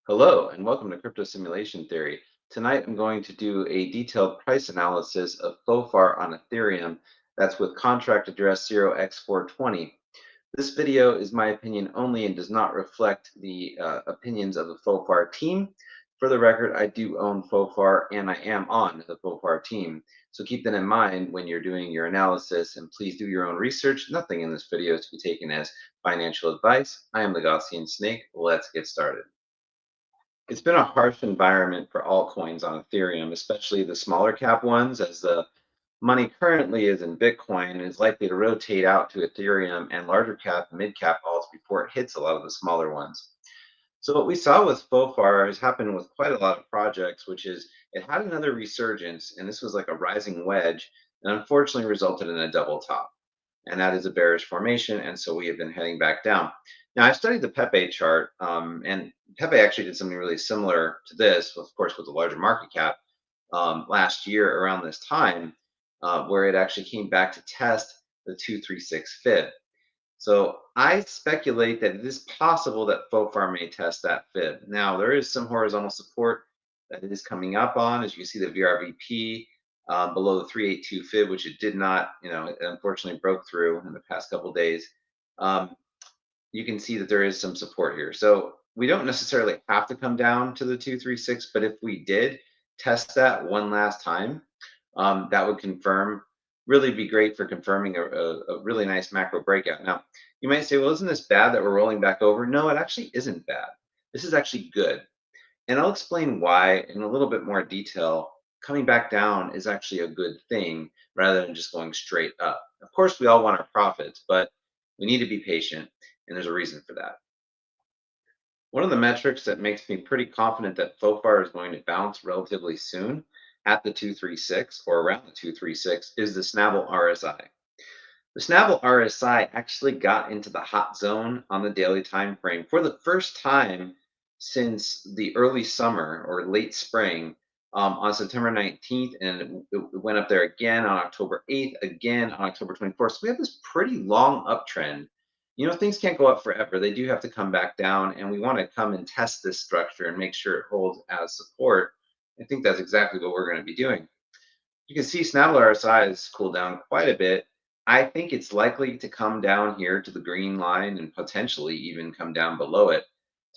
Hello and welcome to Crypto Simulation Theory. Tonight I'm going to do a detailed price analysis of FOFAR on Ethereum. That's with contract address 0x420. This video is my opinion only and does not reflect the opinions of the FOFAR team. For the record, I do own FOFAR and I am on the FOFAR team. So keep that in mind when you're doing your analysis and please do your own research. Nothing in this video is to be taken as financial advice. I am the Gaussian Snake. Let's get started. It's been a harsh environment for altcoins on Ethereum, especially the smaller cap ones, as the money currently is in Bitcoin and is likely to rotate out to Ethereum and larger cap, mid cap alts before it hits a lot of the smaller ones. So what we saw with FOFAR has happened with quite a lot of projects, which is it had another resurgence, and this was like a rising wedge, and unfortunately resulted in a double top. And that is a bearish formation, and so we have been heading back down. Now, I studied the Pepe chart, and Pepe actually did something really similar to this, of course, with a larger market cap last year around this time, where it actually came back to test the 236 fib. So I speculate that it is possible that FOFAR may test that fib. Now, there is some horizontal support that it is coming up on, as you see the VRVP below the 382 fib, which it did not, it unfortunately broke through in the past couple days. Um, you can see that there is some support here. So we don't necessarily have to come down to the 236, but if we did test that one last time, that would really be great for confirming a really nice macro breakout. Now, you might say, well, isn't this bad that we're rolling back over? No, it actually isn't bad. This is actually good. And I'll explain why in a little bit more detail. Coming back down is actually a good thing rather than just going straight up. Of course, we all want our profits, but we need to be patient, and there's a reason for that. One of the metrics that makes me pretty confident that FOFAR is going to bounce relatively soon at the 236 or around the 236 is the Snabble RSI. The Snabble RSI actually got into the hot zone on the daily time frame for the first time since the early summer or late spring on September 19th, and it went up there again on October 8th, again on October 24th. So we have this pretty long uptrend. Things can't go up forever. They do have to come back down, and we want to come and test this structure and make sure it holds as support. I think that's exactly what we're going to be doing. You can see Snabble RSI has cooled down quite a bit. I think it's likely to come down here to the green line and potentially even come down below it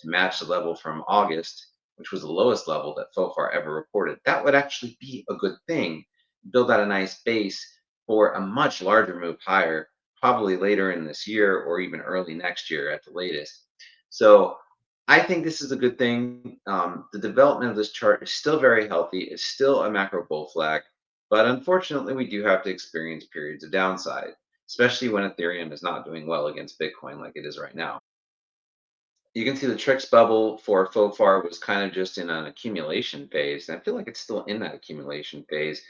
to match the level from August, which was the lowest level that FOFAR ever reported. That would actually be a good thing. Build out a nice base for a much larger move higher, probably later in this year or even early next year at the latest. So I think this is a good thing. The development of this chart is still very healthy. It's still a macro bull flag. But unfortunately, we do have to experience periods of downside, especially when Ethereum is not doing well against Bitcoin like it is right now. You can see the tricks bubble for FOFAR was kind of just in an accumulation phase. And I feel like it's still in that accumulation phase.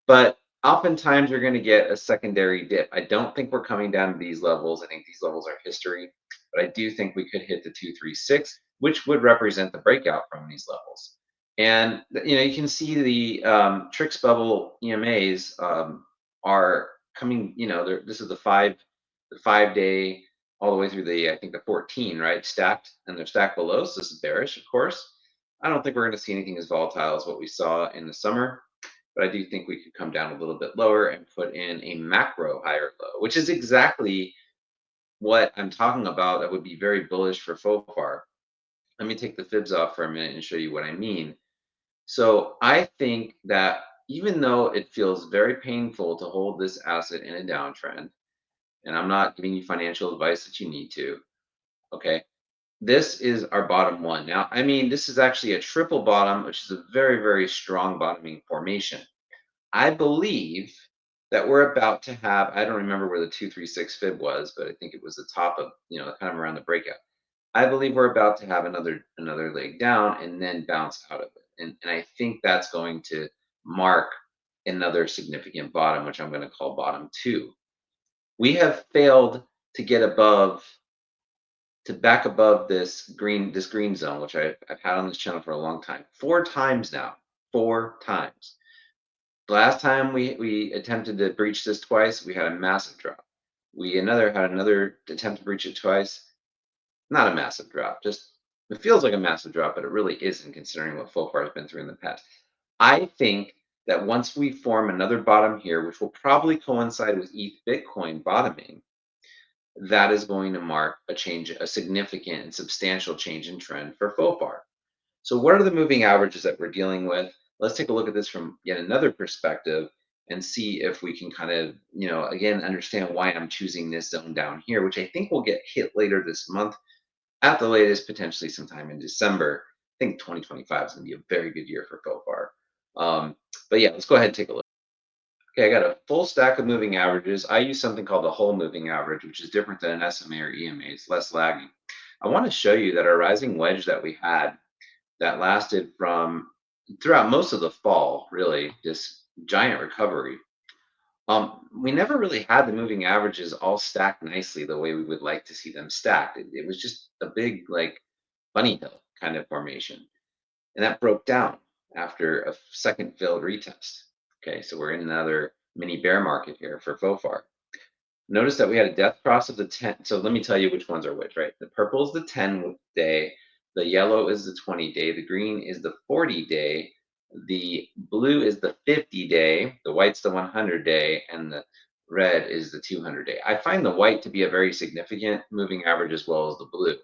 But oftentimes you're going to get a secondary dip. I don't think we're coming down to these levels. I think these levels are history. But I do think we could hit the 236, which would represent the breakout from these levels. And you can see the tricks bubble EMAs are coming. This is the 5 day all the way through I think the 14, right? Stacked, and they're stacked below. So this is bearish, of course. I don't think we're going to see anything as volatile as what we saw in the summer, but I do think we could come down a little bit lower and put in a macro higher low, which is exactly what I'm talking about. That would be very bullish for FOFAR. Let me take the fibs off for a minute and show you what I mean. So I think that even though it feels very painful to hold this asset in a downtrend, and I'm not giving you financial advice that you need to, okay, this is our bottom one. Now, I mean, this is actually a triple bottom, which is a very, very strong bottoming formation. I believe that we're about to have, I don't remember where the 236 fib was, but I think it was the top of, kind of around the breakout. I believe we're about to have another leg down and then bounce out of it. And I think that's going to mark another significant bottom, which I'm going to call bottom 2. We have failed to get back above this green zone, which I've had on this channel for a long time. 4 times now. 4 times. The last time we attempted to breach this twice, we had a massive drop. We had another attempt to breach it twice. Not a massive drop, just It feels like a massive drop, but it really isn't considering what FOFAR has been through in the past. I think that once we form another bottom here, which will probably coincide with ETH Bitcoin bottoming, that is going to mark a change, a significant and substantial change in trend for FOFAR. So what are the moving averages that we're dealing with? Let's take a look at this from yet another perspective and see if we can kind of, again, understand why I'm choosing this zone down here, which I think will get hit later this month, at the latest, potentially sometime in December. I think 2025 is going to be a very good year for FOFAR. But yeah, let's go ahead and take a look. Okay, I got a full stack of moving averages. I use something called the whole moving average, which is different than an SMA or EMA. It's less lagging. I want to show you that our rising wedge that we had that lasted from throughout most of the fall, really, this giant recovery. We never really had the moving averages all stacked nicely the way we would like to see them stacked. It was just a big, like, bunny hill kind of formation. And that broke down after a second failed retest. Okay, so we're in another mini bear market here for FOFAR. Notice that we had a death cross of the 10. So let me tell you which ones are which, right? The purple is the 10-day, the yellow is the 20-day, the green is the 40-day, the blue is the 50-day, the white's the 100-day, and the red is the 200-day. I find the white to be a very significant moving average as well as the blue.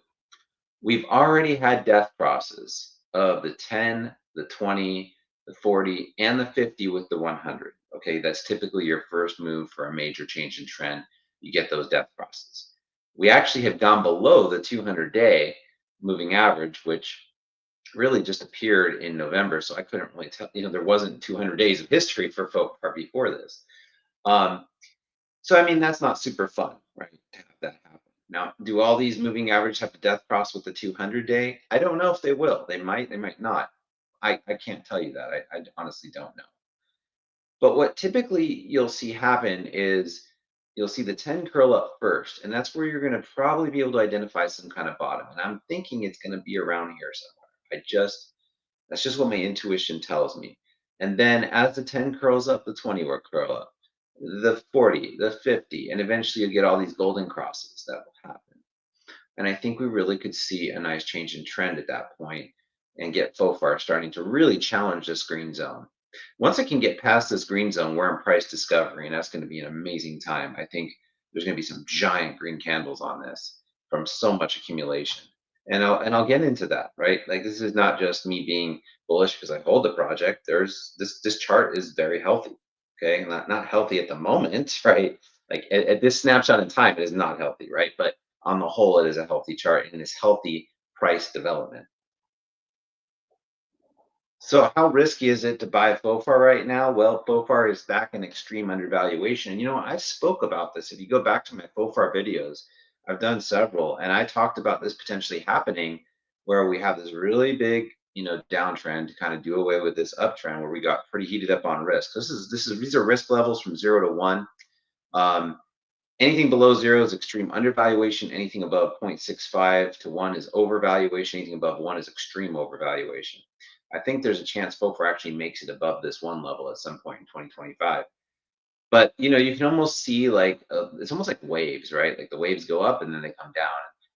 We've already had death crosses of the 10, the 20, the 40, and the 50 with the 100. Okay, that's typically your first move for a major change in trend. You get those death crosses. We actually have gone below the 200-day moving average, which really just appeared in November. So I couldn't really tell, there wasn't 200 days of history for FOFAR before this. Um, so I mean, that's not super fun, right? To have that happen. Now, do all these moving averages have a death cross with the 200-day? I don't know if they will. They might not. I can't tell you that. I honestly don't know. But what typically you'll see happen is you'll see the 10 curl up first, and that's where you're going to probably be able to identify some kind of bottom. And I'm thinking it's going to be around here somewhere. That's just what my intuition tells me. And then as the 10 curls up, the 20 will curl up, the 40, the 50, and eventually you'll get all these golden crosses that will happen. And I think we really could see a nice change in trend at that point and get FOFAR starting to really challenge this green zone. Once it can get past this green zone, we're in price discovery, and that's going to be an amazing time. I think there's going to be some giant green candles on this from so much accumulation. And I'll get into that, right? Like, this is not just me being bullish because I hold the project. There's this chart is very healthy. Okay, not healthy at the moment, right? Like at this snapshot in time, it is not healthy, right? But on the whole, it is a healthy chart and it's healthy price development. So how risky is it to buy FOFAR right now? Well, FOFAR is back in extreme undervaluation. And I spoke about this. If you go back to my FOFAR videos, I've done several, and I talked about this potentially happening where we have this really big, downtrend to kind of do away with this uptrend where we got pretty heated up on risk. These are risk levels from 0 to 1. Um, Anything below 0 is extreme undervaluation. Anything above 0.65 to 1 is overvaluation. Anything above 1 is extreme overvaluation. I think there's a chance FOFAR actually makes it above this 1 level at some point in 2025. But you can almost see, like, it's almost like waves, right? Like the waves go up and then they come down.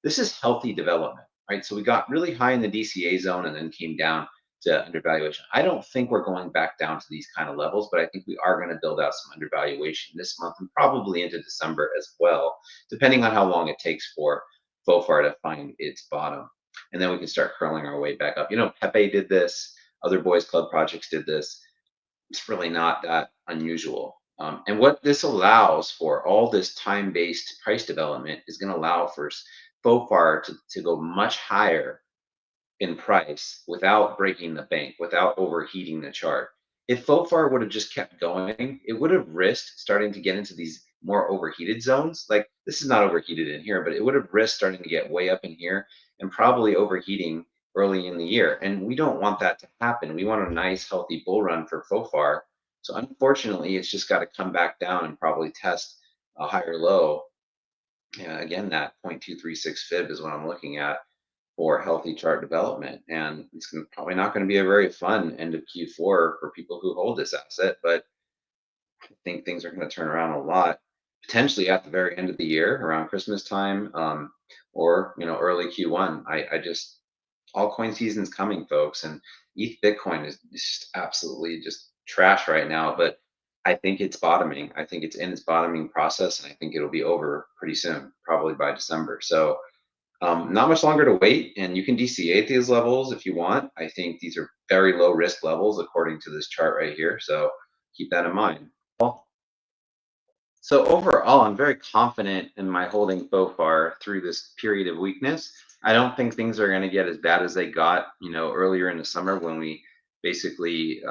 This is healthy development, right? So we got really high in the DCA zone and then came down to undervaluation. I don't think we're going back down to these kind of levels, but I think we are going to build out some undervaluation this month and probably into December as well, depending on how long it takes for FOFAR to find its bottom. And then we can start curling our way back up. Pepe did this, other boys club projects did this. It's really not that unusual. And what this allows for, all this time-based price development, is going to allow for FOFAR to go much higher in price without breaking the bank, without overheating the chart. If FOFAR would have just kept going, it would have risked starting to get into these more overheated zones. Like, this is not overheated in here, but it would have risked starting to get way up in here and probably overheating early in the year. And we don't want that to happen. We want a nice, healthy bull run for FOFAR. So unfortunately, it's just got to come back down and probably test a higher low. Again, that 0.236 fib is what I'm looking at for healthy chart development. And it's probably not going to be a very fun end of Q4 for people who hold this asset, but I think things are going to turn around a lot, potentially at the very end of the year, around Christmas time, or early Q1. I just altcoin season's coming, folks, and ETH Bitcoin is just absolutely just trash right now. But I think it's bottoming. I think it's in its bottoming process, and I think it'll be over pretty soon, probably by December. So not much longer to wait, and you can DCA at these levels if you want. I think these are very low risk levels according to this chart right here. So keep that in mind. So overall, I'm very confident in my holding FOFAR through this period of weakness. I don't think things are going to get as bad as they got, earlier in the summer when we basically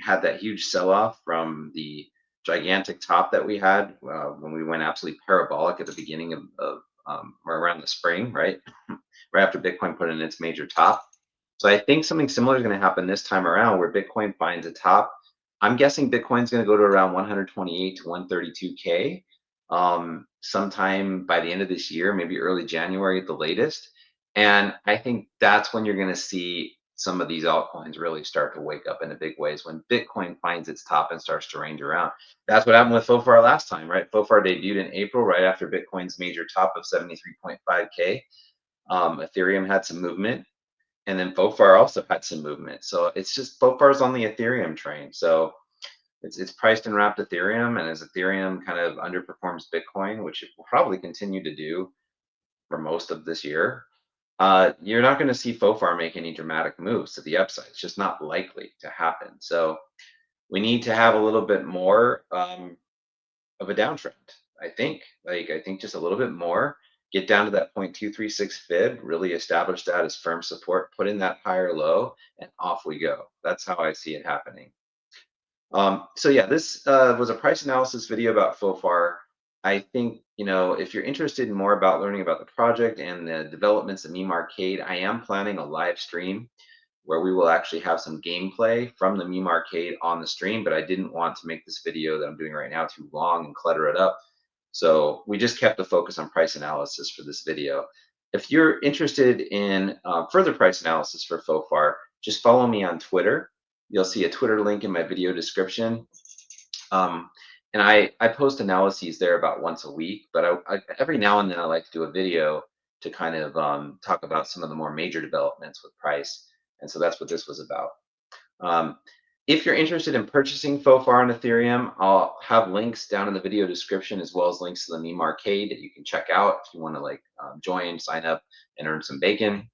had that huge sell-off from the gigantic top that we had when we went absolutely parabolic at the beginning of or around the spring, right? Right after Bitcoin put in its major top. So I think something similar is going to happen this time around where Bitcoin finds a top. I'm guessing Bitcoin's going to go to around 128 to 132K sometime by the end of this year, maybe early January at the latest. And I think that's when you're going to see some of these altcoins really start to wake up in a big ways when Bitcoin finds its top and starts to range around. That's what happened with FOFAR last time, right? FOFAR debuted in April, right after Bitcoin's major top of 73.5K. Ethereum had some movement, and then FOFAR also had some movement. So it's just FOFAR's on the Ethereum train. So it's priced and wrapped Ethereum, and as Ethereum kind of underperforms Bitcoin, which it will probably continue to do for most of this year, you're not going to see FOFAR make any dramatic moves to the upside. It's just not likely to happen. So we need to have a little bit more of a downtrend. I think just a little bit more. Get down to that 0.236 fib, really establish that as firm support, put in that higher low, and off we go. That's how I see it happening. So yeah, this was a price analysis video about FOFAR. I think, if you're interested in more about learning about the project and the developments at Meme Arcade, I am planning a live stream where we will actually have some gameplay from the Meme Arcade on the stream, but I didn't want to make this video that I'm doing right now too long and clutter it up. So we just kept the focus on price analysis for this video. If you're interested in further price analysis for FOFAR, just follow me on Twitter. You'll see a Twitter link in my video description. And I post analyses there about once a week, but every now and then I like to do a video to kind of talk about some of the more major developments with price. And so that's what this was about. Um, if you're interested in purchasing FOFAR on Ethereum, I'll have links down in the video description as well as links to the Meme Arcade that you can check out if you want to join, sign up, and earn some bacon.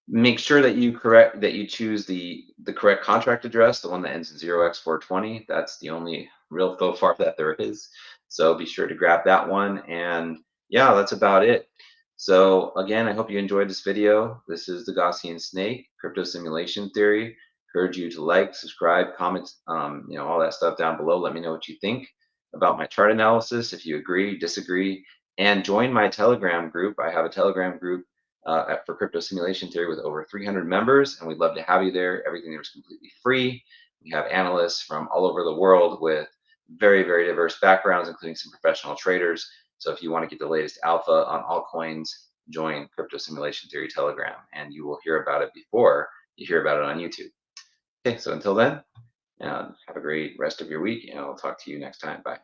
Make sure that you choose the correct contract address, the one that ends in 0x420. That's the only real FOFAR that there is. So be sure to grab that one. And yeah, that's about it. So again, I hope you enjoyed this video. This is the Gaussian Snake, Crypto Simulation Theory. Encourage you to like, subscribe, comment, all that stuff down below. Let me know what you think about my chart analysis, if you agree, disagree, and join my Telegram group. I have a Telegram group for Crypto Simulation Theory with over 300 members, and we'd love to have you there. Everything there is completely free. We have analysts from all over the world with very, very diverse backgrounds, including some professional traders. So if you want to get the latest alpha on altcoins, join Crypto Simulation Theory Telegram, and you will hear about it before you hear about it on YouTube. Okay, so until then, have a great rest of your week, and I'll talk to you next time. Bye.